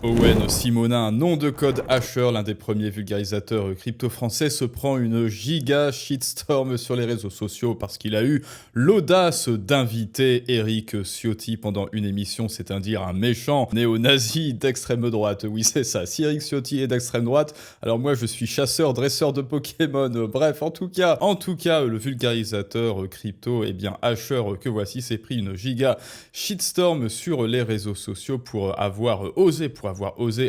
Owen Simonin, nom de code Asher, l'un des premiers vulgarisateurs crypto français, se prend une giga shitstorm sur les réseaux sociaux parce qu'il a eu l'audace d'inviter Eric Ciotti pendant une émission, c'est-à-dire un méchant néo-nazi d'extrême droite. Oui, c'est ça. Si Eric Ciotti est d'extrême droite, alors moi je suis chasseur, dresseur de Pokémon. Bref, en tout cas, le vulgarisateur crypto, eh bien Asher, que voici, s'est pris une giga shitstorm sur les réseaux sociaux pour avoir osé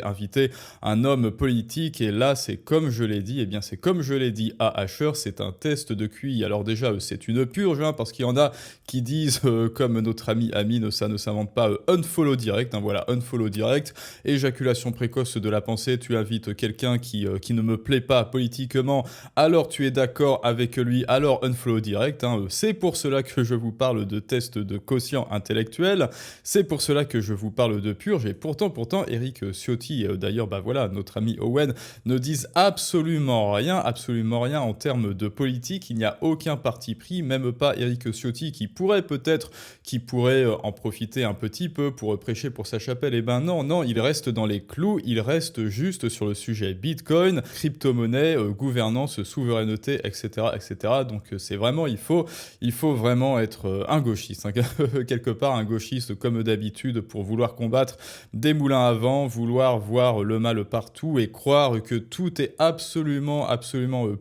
inviter un homme politique. Et là, c'est comme je l'ai dit, eh bien c'est comme je l'ai dit à Asher, c'est un test de QI. Alors déjà, c'est une purge, hein, parce qu'il y en a qui disent, comme notre ami Amine, ça ne s'invente pas, unfollow direct, hein, voilà, unfollow direct, éjaculation précoce de la pensée, tu invites quelqu'un qui ne me plaît pas politiquement, alors tu es d'accord avec lui, alors unfollow direct, hein, c'est pour cela que je vous parle de test de quotient intellectuel, c'est pour cela que je vous parle de purge, et pourtant, Eric Ciotti, d'ailleurs, bah voilà, notre ami Owen, ne disent absolument rien en termes de politique. Il n'y a aucun parti pris, même pas Eric Ciotti qui pourrait en profiter un petit peu pour prêcher pour sa chapelle. Eh ben non, il reste dans les clous, il reste juste sur le sujet Bitcoin, crypto-monnaie, gouvernance, souveraineté, etc., etc. Donc c'est vraiment, il faut vraiment être un gauchiste, hein, quelque part un gauchiste comme d'habitude pour vouloir combattre des moulins à vent, vouloir voir le mal partout et croire que tout est absolument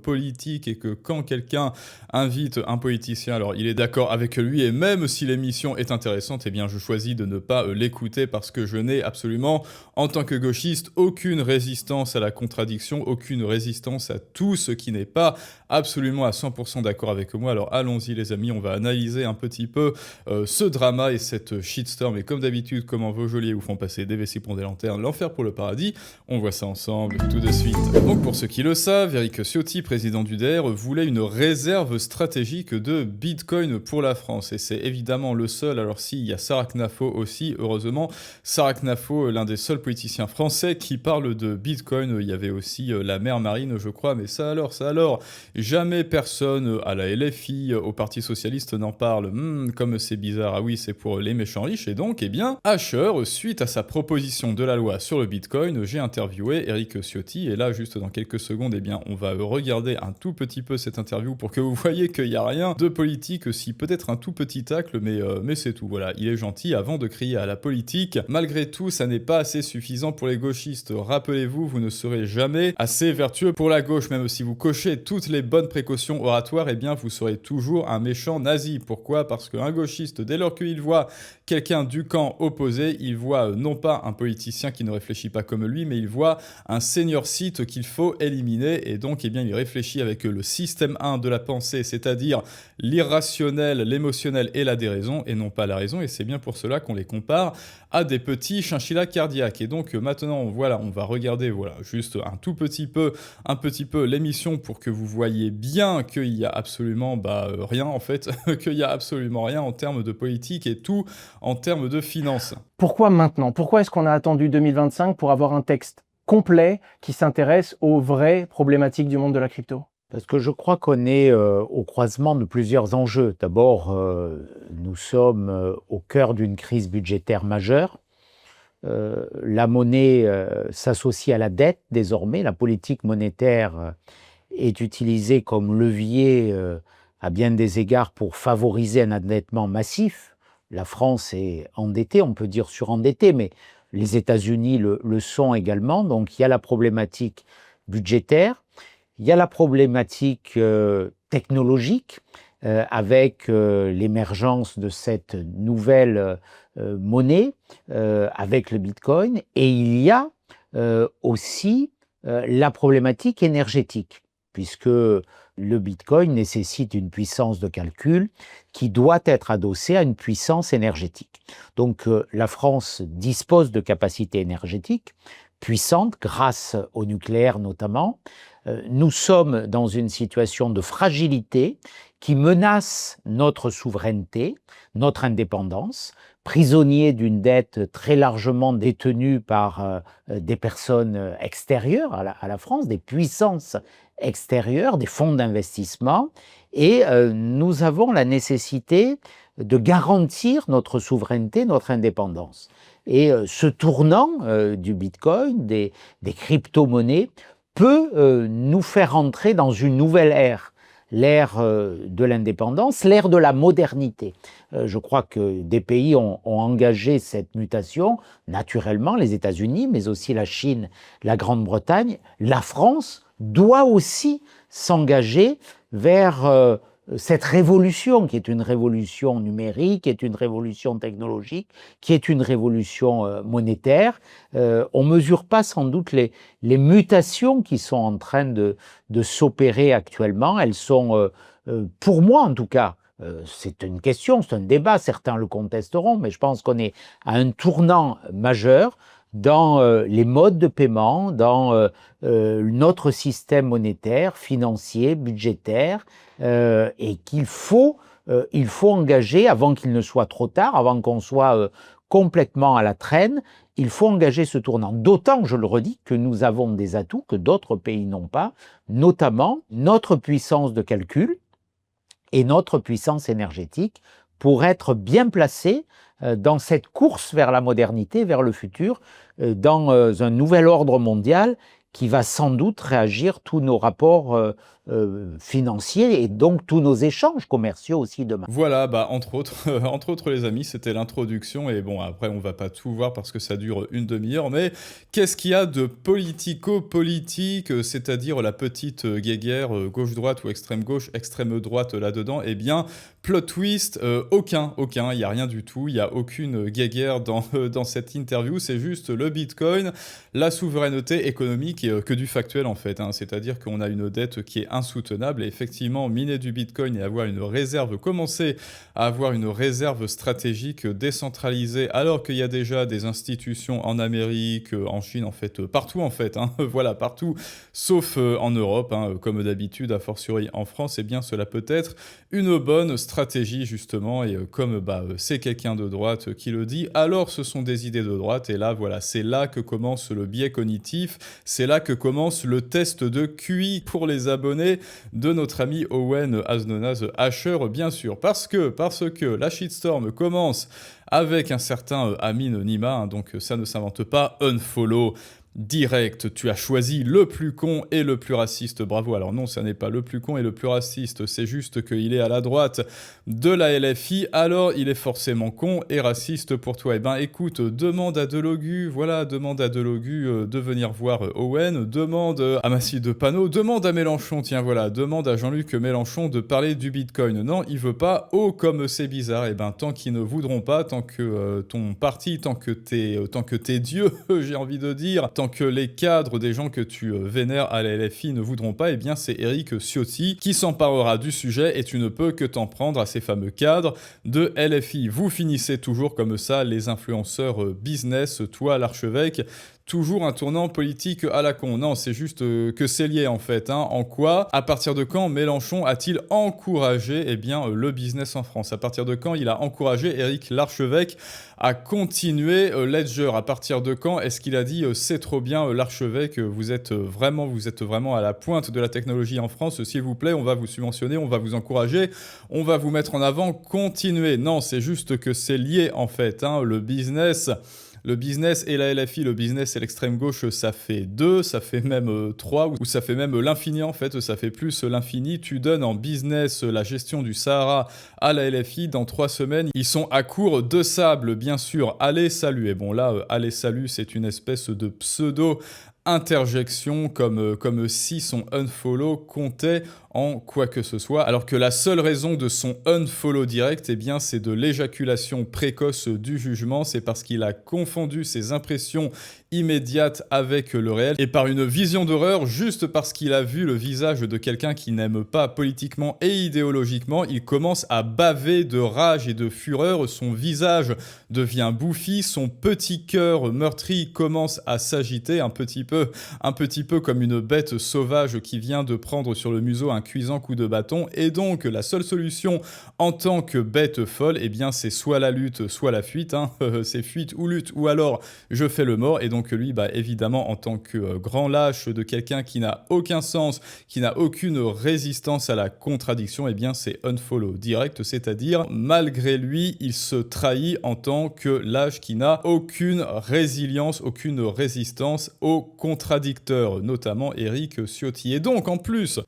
politique et que quand quelqu'un invite un politicien, alors il est d'accord avec lui et même si l'émission est intéressante, eh bien je choisis de ne pas l'écouter parce que je n'ai absolument, en tant que gauchiste, aucune résistance à la contradiction, aucune résistance à tout ce qui n'est pas absolument à 100% d'accord avec moi. Alors allons-y les amis, on va analyser un petit peu ce drama et cette shitstorm. Et comme d'habitude, comment vos geôliers vous font passer des vessies pour des lanternes, l'enfer pour le paradis, on voit ça ensemble tout de suite. Donc pour ceux qui le savent, Eric Ciotti, président du DER, voulait une réserve stratégique de Bitcoin pour la France. Et c'est évidemment le seul, alors si, il y a Sarah Knafo aussi, heureusement. Sarah Knafo, l'un des seuls politiciens français qui parle de Bitcoin. Il y avait aussi la mère Marine, je crois, mais ça alors. Jamais personne à la LFI, au Parti Socialiste n'en parle. Comme c'est bizarre. Ah oui, c'est pour les méchants riches. Et donc, eh bien, Asher, suite à sa proposition de la loi sur le Bitcoin, j'ai interviewé Eric Ciotti. Et là, juste dans quelques secondes, eh bien, on va regarder un tout petit peu cette interview pour que vous voyez qu'il n'y a rien de politique, si peut-être un tout petit tacle, mais c'est tout. Voilà, il est gentil avant de crier à la politique. Malgré tout, ça n'est pas assez suffisant pour les gauchistes. Rappelez-vous, vous ne serez jamais assez vertueux pour la gauche, même si vous cochez toutes les bonnes précautions oratoires, eh bien, vous serez toujours un méchant nazi. Pourquoi ? Parce qu'un gauchiste, dès lors qu'il voit quelqu'un du camp opposé, il voit non pas un politicien qui ne réfléchit pas comme lui, mais il voit un senior site qu'il faut éliminer, et donc eh bien, il réfléchit avec le système 1 de la pensée, c'est-à-dire l'irrationnel, l'émotionnel et la déraison, et non pas la raison, et c'est bien pour cela qu'on les compare à des petits chinchillas cardiaques. Et donc maintenant, voilà, on va regarder, voilà, juste un petit peu l'émission pour que vous voyez bien qu'il y a absolument rien en fait, qu'il y a absolument rien en termes de politique et tout en termes de finances. Pourquoi maintenant ? Pourquoi est-ce qu'on a attendu 2025 pour avoir un texte complet qui s'intéresse aux vraies problématiques du monde de la crypto ? Parce que je crois qu'on est au croisement de plusieurs enjeux. D'abord, nous sommes au cœur d'une crise budgétaire majeure. La monnaie s'associe à la dette désormais. La politique monétaire est utilisée comme levier à bien des égards pour favoriser un endettement massif. La France est endettée, on peut dire surendettée, mais les États-Unis le sont également. Donc il y a la problématique budgétaire. Il y a la problématique technologique avec l'émergence de cette nouvelle monnaie avec le Bitcoin. Et il y a aussi la problématique énergétique, puisque le Bitcoin nécessite une puissance de calcul qui doit être adossée à une puissance énergétique. Donc la France dispose de capacités énergétiques puissantes grâce au nucléaire notamment. Nous sommes dans une situation de fragilité qui menace notre souveraineté, notre indépendance, prisonniers d'une dette très largement détenue par des personnes extérieures à la France, des puissances extérieures, des fonds d'investissement, et nous avons la nécessité de garantir notre souveraineté, notre indépendance. Et ce tournant du Bitcoin, des crypto-monnaies, peut nous faire entrer dans une nouvelle ère, l'ère de l'indépendance, l'ère de la modernité. Je crois que des pays ont engagé cette mutation, naturellement les États-Unis, mais aussi la Chine, la Grande-Bretagne. La France doit aussi s'engager vers cette révolution, qui est une révolution numérique, qui est une révolution technologique, qui est une révolution monétaire. On ne mesure pas sans doute les mutations qui sont en train de s'opérer actuellement. Elles sont, pour moi en tout cas, c'est une question, c'est un débat, certains le contesteront, mais je pense qu'on est à un tournant majeur dans les modes de paiement, dans notre système monétaire, financier, budgétaire, et qu'il faut engager, avant qu'il ne soit trop tard, avant qu'on soit complètement à la traîne, il faut engager ce tournant. D'autant, je le redis, que nous avons des atouts que d'autres pays n'ont pas, notamment notre puissance de calcul et notre puissance énergétique pour être bien placés dans cette course vers la modernité, vers le futur, dans un nouvel ordre mondial qui va sans doute réagir tous nos rapports financiers et donc tous nos échanges commerciaux aussi demain. Voilà, bah entre autres les amis, c'était l'introduction et bon après on va pas tout voir parce que ça dure une demi-heure, mais qu'est-ce qu'il y a de politico-politique, c'est-à-dire la petite guéguerre gauche-droite ou extrême-gauche, extrême-droite là-dedans? Eh bien, plot twist, aucun, il n'y a rien du tout, il n'y a aucune guéguerre dans cette interview, c'est juste le Bitcoin, la souveraineté économique et que du factuel en fait, hein, c'est-à-dire qu'on a une dette qui est insoutenable et effectivement miner du Bitcoin et avoir une réserve, commencer à avoir une réserve stratégique décentralisée alors qu'il y a déjà des institutions en Amérique, en Chine en fait, partout en fait, hein, voilà, partout, sauf en Europe, hein, comme d'habitude, a fortiori en France, eh bien cela peut être une bonne stratégie justement et comme c'est quelqu'un de droite qui le dit, alors ce sont des idées de droite et là voilà, c'est là que commence le biais cognitif, c'est là que commence le test de QI pour les abonnés de notre ami Owen Asnonas Asher, bien sûr, parce que la shitstorm commence avec un certain Amin Nima, hein, donc ça ne s'invente pas, unfollow direct, tu as choisi le plus con et le plus raciste, bravo. Alors non, ça n'est pas le plus con et le plus raciste, c'est juste qu'il est à la droite de la LFI, alors il est forcément con et raciste pour toi. Eh ben écoute, demande à Delogu, voilà, demande à Delogu de venir voir Owen, demande à Massy de Panot, demande à Mélenchon, tiens voilà, demande à Jean-Luc Mélenchon de parler du Bitcoin. Non, il veut pas, oh comme c'est bizarre, eh ben tant qu'ils ne voudront pas, tant que ton parti, tant que tes dieux, j'ai envie de dire, tant que les cadres des gens que tu vénères à la LFI ne voudront pas, eh bien c'est Éric Ciotti qui s'emparera du sujet et tu ne peux que t'en prendre à ces fameux cadres de LFI. Vous finissez toujours comme ça, les influenceurs business, toi l'archevêque, toujours un tournant politique à la con. Non, c'est juste que c'est lié en fait. Hein. En quoi? À partir de quand Mélenchon a-t-il encouragé le business en France? À partir de quand il a encouragé Éric l'archevêque à continuer Ledger? À partir de quand est-ce qu'il a dit c'est trop bien l'archevêque, vous êtes vraiment à la pointe de la technologie en France, s'il vous plaît, on va vous subventionner, on va vous encourager, on va vous mettre en avant, continuez. Non, c'est juste que c'est lié en fait. Hein. Le business et la LFI, le business et l'extrême gauche, ça fait 2, ça fait même 3, ou ça fait même l'infini en fait, ça fait plus l'infini. Tu donnes en business la gestion du Sahara à la LFI, dans 3 semaines, ils sont à court de sable, bien sûr. Allez, salut. Et bon là, allez, salut, c'est une espèce de pseudo interjection comme si son unfollow comptait en quoi que ce soit, alors que la seule raison de son unfollow direct, eh bien, c'est de l'éjaculation précoce du jugement, c'est parce qu'il a confondu ses impressions immédiates avec le réel, et par une vision d'horreur, juste parce qu'il a vu le visage de quelqu'un qui n'aime pas politiquement et idéologiquement, il commence à baver de rage et de fureur, son visage devient bouffi, son petit cœur meurtri commence à s'agiter un petit peu comme une bête sauvage qui vient de prendre sur le museau un cuisant coup de bâton, et donc la seule solution en tant que bête folle, eh bien c'est soit la lutte, soit la fuite, hein. C'est fuite ou lutte, ou alors je fais le mort, et donc disant que lui, évidemment, en tant que grand lâche de quelqu'un qui n'a aucun sens, qui n'a aucune résistance à la contradiction, eh bien c'est unfollow direct, c'est-à-dire malgré lui, il se trahit en tant que lâche qui n'a aucune résilience, aucune résistance aux contradicteurs, notamment Éric Ciotti. Et donc en plus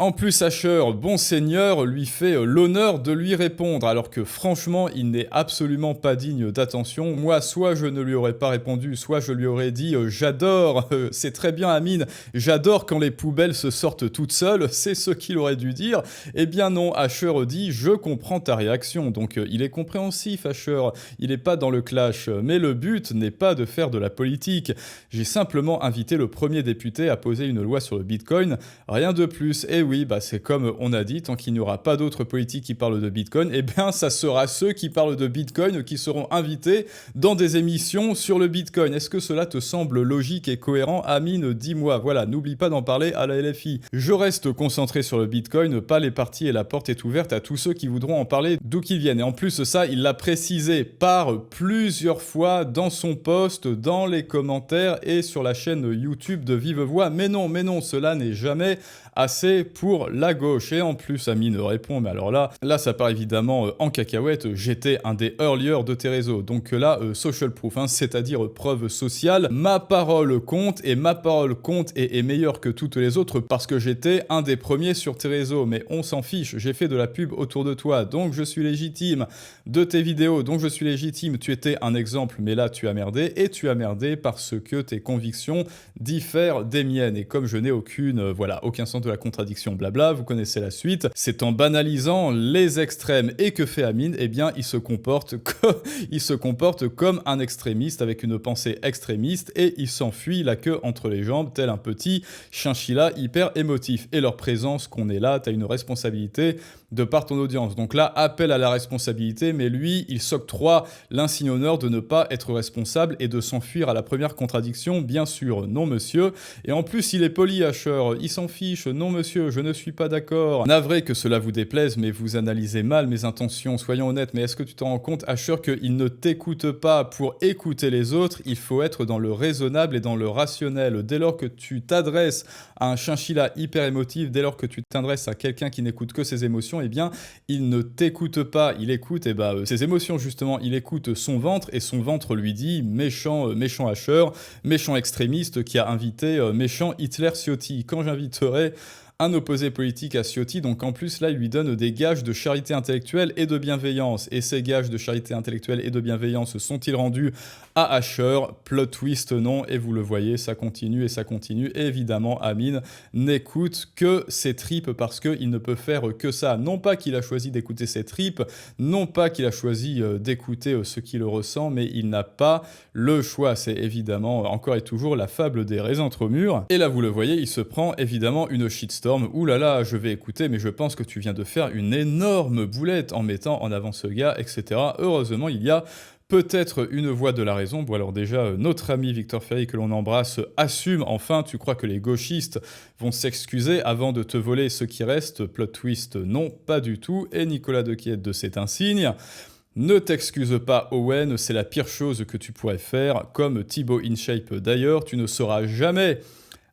Asher, bon seigneur, lui fait l'honneur de lui répondre, alors que franchement, il n'est absolument pas digne d'attention. Moi, soit je ne lui aurais pas répondu, soit je lui aurais dit j'adore, c'est très bien Amine, j'adore quand les poubelles se sortent toutes seules, c'est ce qu'il aurait dû dire. Eh bien non, Asher dit je comprends ta réaction, donc il est compréhensif Asher, il n'est pas dans le clash, mais le but n'est pas de faire de la politique. J'ai simplement invité le premier député à poser une loi sur le Bitcoin, rien de plus. Et oui, c'est comme on a dit, tant qu'il n'y aura pas d'autres politiques qui parlent de Bitcoin, eh bien ça sera ceux qui parlent de Bitcoin qui seront invités dans des émissions sur le Bitcoin. Est-ce que cela te semble logique et cohérent, Amine? Dis-moi, voilà, n'oublie pas d'en parler à la LFI. Je reste concentré sur le Bitcoin, pas les partis, et la porte est ouverte à tous ceux qui voudront en parler d'où qu'ils viennent. Et en plus ça, il l'a précisé par plusieurs fois dans son post, dans les commentaires et sur la chaîne YouTube de Vive Voix. Mais non, cela n'est jamais assez pour la gauche. Et en plus, Amine répond, mais alors là ça part évidemment en cacahuète, j'étais un des earliers de tes réseaux. Donc là, social proof, c'est-à-dire preuve sociale, ma parole compte, et ma parole compte et est meilleure que toutes les autres parce que j'étais un des premiers sur tes réseaux. Mais on s'en fiche, j'ai fait de la pub autour de toi, donc je suis légitime de tes vidéos, donc je suis légitime. Tu étais un exemple, mais là tu as merdé, et tu as merdé parce que tes convictions diffèrent des miennes. Et comme je n'ai aucun sens de la contradiction, blabla, vous connaissez la suite. C'est en banalisant les extrêmes. Et que fait Amine? Eh bien, il se comporte comme un extrémiste avec une pensée extrémiste, et il s'enfuit la queue entre les jambes tel un petit chinchilla hyper émotif. Et leur présence, qu'on est là, t'as une responsabilité de par ton audience. Donc là, appel à la responsabilité, mais lui, il s'octroie l'insigne honneur de ne pas être responsable et de s'enfuir à la première contradiction. Bien sûr, non monsieur. Et en plus, il est poli, Asher, il s'en fiche. Non monsieur, je ne suis pas d'accord. Navré que cela vous déplaise, mais vous analysez mal mes intentions, soyons honnêtes. Mais est-ce que tu t'en rends compte, Asher, qu'il ne t'écoute pas pour écouter les autres? Il faut être dans le raisonnable et dans le rationnel. Dès lors que tu t'adresses à un chinchilla hyper émotif, dès lors que tu t'adresses à quelqu'un qui n'écoute que ses émotions, eh bien, il ne t'écoute pas, il écoute ses émotions, justement. Il écoute son ventre, et son ventre lui dit méchant Asher, méchant extrémiste qui a invité méchant Hitler Ciotti. Quand j'inviterai un opposé politique à Ciotti, donc en plus là il lui donne des gages de charité intellectuelle et de bienveillance. Et ces gages de charité intellectuelle et de bienveillance sont-ils rendus à Asher? Plot twist, non, et vous le voyez, ça continue et ça continue. Et évidemment, Amine n'écoute que ses tripes parce qu'il ne peut faire que ça. Non pas qu'il a choisi d'écouter ses tripes, non pas qu'il a choisi d'écouter ce qu'il le ressent, mais il n'a pas le choix. C'est évidemment encore et toujours la fable des raisins trop mûrs. Et là, vous le voyez, il se prend évidemment une shitstorm. Ouh là là, je vais écouter, mais je pense que tu viens de faire une énorme boulette en mettant en avant ce gars, etc. Heureusement, il y a peut-être une voix de la raison. Bon alors déjà, notre ami Victor Ferry, que l'on embrasse, assume enfin. Tu crois que les gauchistes vont s'excuser avant de te voler ce qui reste? Plot twist, non, pas du tout. Et Nicolas de c'est un signe. Ne t'excuse pas, Owen, c'est la pire chose que tu pourrais faire. Comme Thibaut InShape d'ailleurs, tu ne seras jamais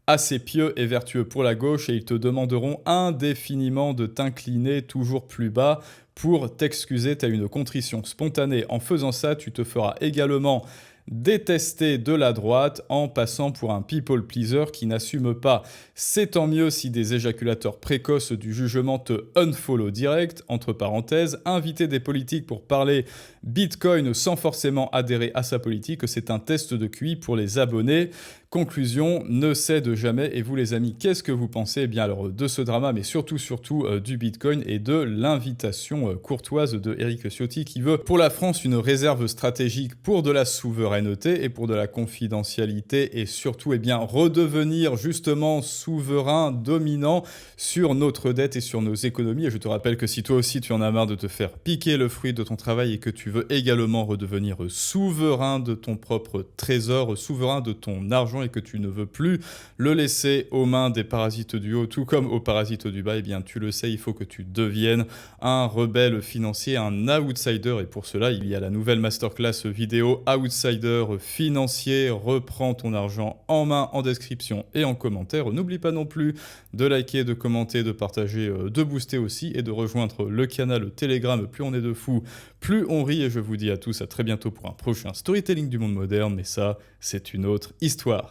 assez pieux et vertueux pour la gauche, et ils te demanderont indéfiniment de t'incliner toujours plus bas pour t'excuser. Tu as une contrition spontanée. En faisant ça, tu te feras également détester de la droite en passant pour un people pleaser qui n'assume pas. C'est tant mieux si des éjaculateurs précoces du jugement te unfollow direct, entre parenthèses. Inviter des politiques pour parler Bitcoin sans forcément adhérer à sa politique, c'est un test de QI pour les abonnés. Conclusion, ne cède jamais. Et vous les amis, qu'est-ce que vous pensez bien alors de ce drama, mais surtout du Bitcoin et de l'invitation courtoise de Éric Ciotti qui veut pour la France une réserve stratégique pour de la souveraineté et pour de la confidentialité, et surtout redevenir justement souverain dominant sur notre dette et sur nos économies. Et je te rappelle que si toi aussi tu en as marre de te faire piquer le fruit de ton travail et que tu veux également redevenir souverain de ton propre trésor, souverain de ton argent, argent et que tu ne veux plus le laisser aux mains des parasites du haut, tout comme aux parasites du bas, eh bien tu le sais, il faut que tu deviennes un rebelle financier, un outsider. Et pour cela, il y a la nouvelle masterclass vidéo Outsider financier. Reprends ton argent en main en description et en commentaire. N'oublie pas non plus de liker, de commenter, de partager, de booster aussi et de rejoindre le canal Telegram. Plus on est de fous, plus on rit. Et je vous dis à tous à très bientôt pour un prochain storytelling du monde moderne. Mais ça, c'est une autre histoire.